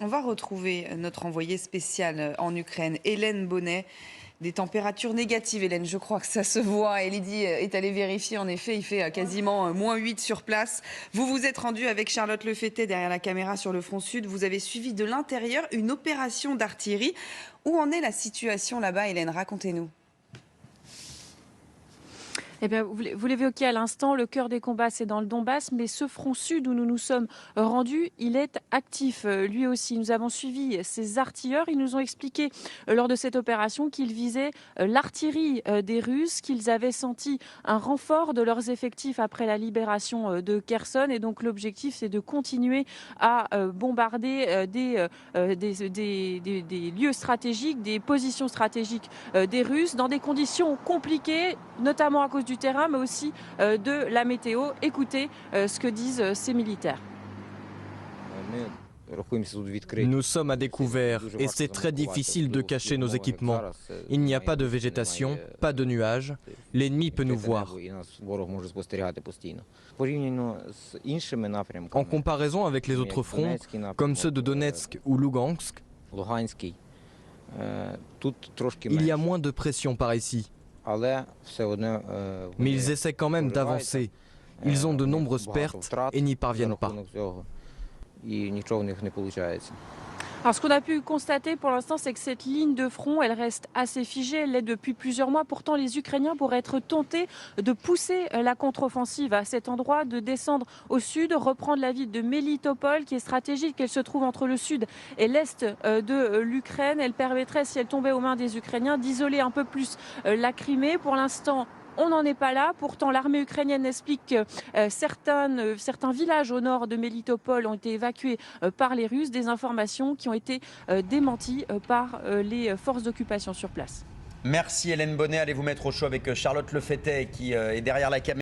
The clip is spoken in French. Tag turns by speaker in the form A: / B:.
A: On va retrouver notre envoyée spéciale en Ukraine, Hélène Bonnet. Des températures négatives, Hélène, je crois que ça se voit. Et Lydie est allée vérifier, en effet, il fait quasiment -8 sur place. Vous vous êtes rendue avec Charlotte Lefettet derrière la caméra sur le front sud. Vous avez suivi de l'intérieur une opération d'artillerie. Où en est la situation là-bas, Hélène? Racontez-nous.
B: Eh bien, vous l'évoquiez à l'instant, le cœur des combats, c'est dans le Donbass, mais ce front sud où nous nous sommes rendus, il est actif lui aussi. Nous avons suivi ces artilleurs. Ils nous ont expliqué lors de cette opération qu'ils visaient l'artillerie des Russes, qu'ils avaient senti un renfort de leurs effectifs après la libération de Kherson. Et donc, l'objectif, c'est de continuer à bombarder des lieux stratégiques, des positions stratégiques des Russes dans des conditions compliquées, notamment à cause du terrain, mais aussi de la météo. Écoutez ce que disent ces militaires.
C: Nous sommes à découvert et c'est très difficile de cacher nos équipements. Il n'y a pas de végétation, pas de nuages. L'ennemi peut nous voir. En comparaison avec les autres fronts, comme ceux de Donetsk ou Lugansk, il y a moins de pression par ici. Mais ils essaient quand même d'avancer. Ils ont de nombreuses pertes et n'y parviennent pas.
B: Alors, ce qu'on a pu constater pour l'instant, c'est que cette ligne de front, elle reste assez figée. Elle l'est depuis plusieurs mois. Pourtant, les Ukrainiens pourraient être tentés de pousser la contre-offensive à cet endroit, de descendre au sud, reprendre la ville de Melitopol, qui est stratégique. Elle se trouve entre le sud et l'est de l'Ukraine. Elle permettrait, si elle tombait aux mains des Ukrainiens, d'isoler un peu plus la Crimée. Pour l'instant, on n'en est pas là. Pourtant, l'armée ukrainienne explique que certains villages au nord de Melitopol ont été évacués par les Russes. Des informations qui ont été démenties par les forces d'occupation sur place.
D: Merci Hélène Bonnet. Allez vous mettre au chaud avec Charlotte Lefettet qui est derrière la caméra.